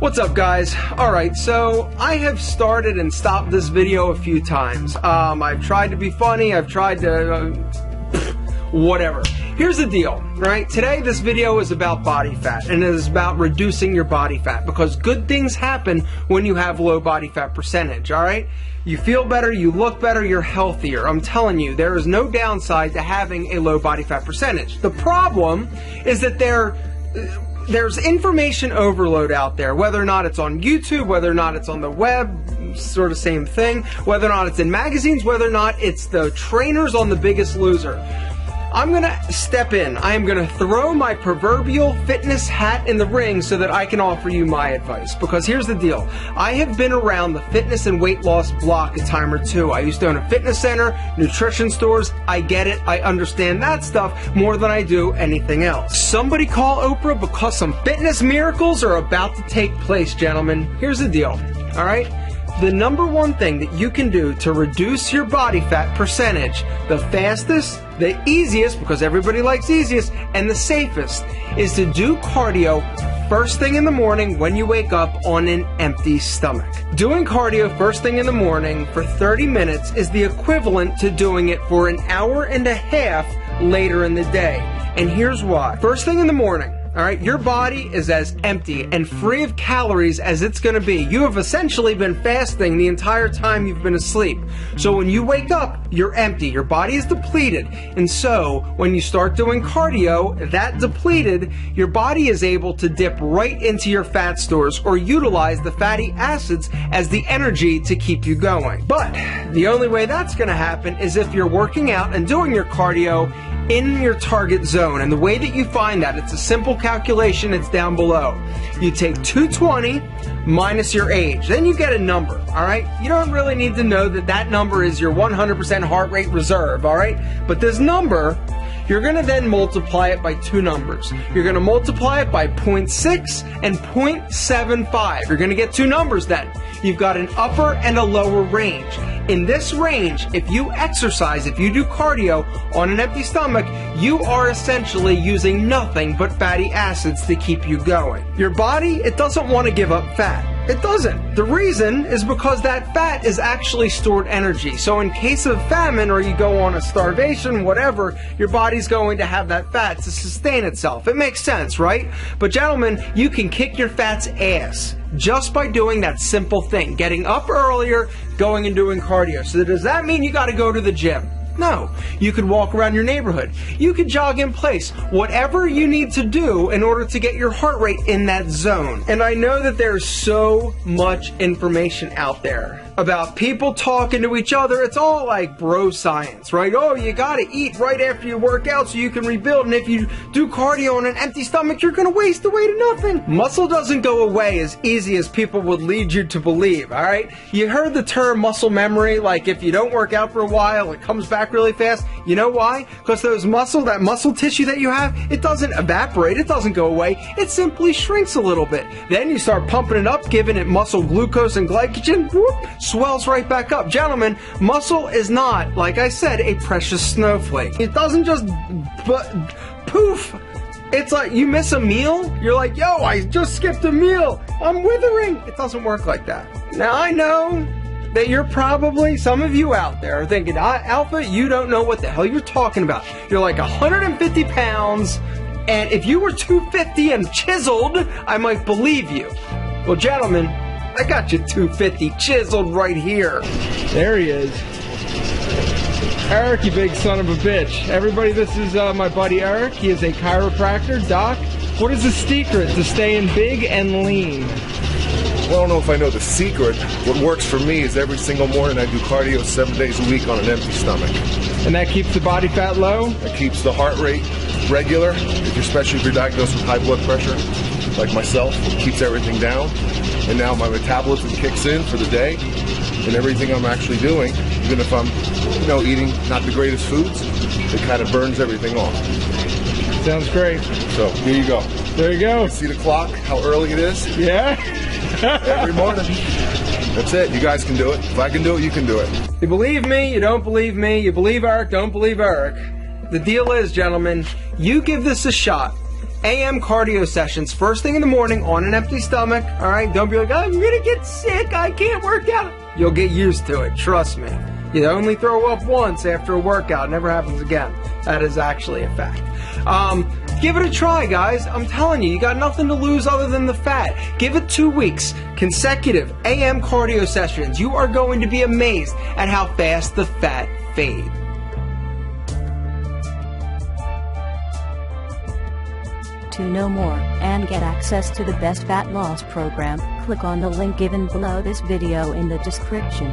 What's up, guys? Alright, so I have started and stopped this video a few times. I've tried to be funny, I've tried to... whatever. Here's the deal, right? Today this video is about body fat, and it is about reducing your body fat, because good things happen when you have low body fat percentage, alright? You feel better, you look better, you're healthier. I'm telling you, there is no downside to having a low body fat percentage. The problem is that there's information overload out there, whether or not it's on YouTube, whether or not it's on the web, sort of same thing, whether or not it's in magazines, whether or not it's the trainers on The Biggest Loser. I'm gonna step in. I am gonna throw my proverbial fitness hat in the ring so that I can offer you my advice. Because here's the deal. I have been around the fitness and weight loss block a time or two. I used to own a fitness center, nutrition stores. I get it. I understand that stuff more than I do anything else. Somebody call Oprah, because some fitness miracles are about to take place, gentlemen. Here's the deal. All right? The number one thing that you can do to reduce your body fat percentage, the fastest, the easiest, because everybody likes easiest, and the safest, is to do cardio first thing in the morning when you wake up on an empty stomach. Doing cardio first thing in the morning for 30 minutes is the equivalent to doing it for an hour and a half later in the day. And here's why. First thing in the morning, alright, your body is as empty and free of calories as it's going to be. You have essentially been fasting the entire time you've been asleep. So when you wake up, you're empty. Your body is depleted. And so when you start doing cardio, that depleted, your body is able to dip right into your fat stores or utilize the fatty acids as the energy to keep you going. But the only way that's going to happen is if you're working out and doing your cardio in your target zone. And the way that you find that, it's a simple calculation. It's down below. You take 220 minus your age. Then you get a number, all right? You don't really need to know that that number is your 100% heart rate reserve, all right? But this number, you're going to then multiply it by two numbers. You're going to multiply it by 0.6 and 0.75. You're going to get two numbers then. You've got an upper and a lower range. In this range, if you exercise, if you do cardio on an empty stomach, you are essentially using nothing but fatty acids to keep you going. Your body, it doesn't want to give up fat. It doesn't. The reason is because that fat is actually stored energy. So in case of famine, or you go on a starvation, whatever, your body's going to have that fat to sustain itself. It makes sense, right? But gentlemen, you can kick your fat's ass just by doing that simple thing, getting up earlier, going and doing cardio. So does that mean you got to go to the gym? No. You could walk around your neighborhood. You could jog in place. Whatever you need to do in order to get your heart rate in that zone. And I know that there's so much information out there about people talking to each other. It's all like bro science, right? Oh, you gotta eat right after you work out so you can rebuild. And if you do cardio on an empty stomach, you're gonna waste away to nothing. Muscle doesn't go away as easy as people would lead you to believe, all right? You heard the term muscle memory, like if you don't work out for a while, it comes back really fast. You know why? Because that muscle tissue that you have, it doesn't evaporate, it doesn't go away, it simply shrinks a little bit. Then you start pumping it up, giving it muscle glucose and glycogen, whoop, swells right back up. Gentlemen, muscle is not, like I said, a precious snowflake. It doesn't just poof. It's like you miss a meal, you're like, yo, I just skipped a meal, I'm withering. It doesn't work like that. Now I know that you're probably, some of you out there are thinking, Alpha, you don't know what the hell you're talking about. You're like 150 pounds, and if you were 250 and chiseled, I might believe you. Well, gentlemen, I got you 250 chiseled right here. There he is. Eric, you big son of a bitch. Everybody, this is my buddy Eric. He is a chiropractor. Doc, what is the secret to staying big and lean? Well, I don't know if I know the secret. What works for me is every single morning I do cardio 7 days a week on an empty stomach. And that keeps the body fat low? It keeps the heart rate regular, especially if you're diagnosed with high blood pressure, like myself. It keeps everything down. And now my metabolism kicks in for the day, and everything I'm actually doing, even if I'm, eating not the greatest foods, it kind of burns everything off. Sounds great. So, here you go. There you go. See the clock, how early it is? Yeah. Every morning. That's it. You guys can do it. If I can do it, you can do it. You believe me, you don't believe me. You believe Eric, don't believe Eric. The deal is, gentlemen, you give this a shot. AM cardio sessions first thing in the morning on an empty stomach. All right, don't be like, I'm gonna get sick, I can't work out. You'll get used to it, trust me. You only throw up once after a workout, never happens again. That is actually a fact. Give it a try, guys. I'm telling you, you got nothing to lose other than the fat. Give it 2 weeks, consecutive AM cardio sessions. You are going to be amazed at how fast the fat fades. To know more and get access to the best fat loss program, click on the link given below this video in the description.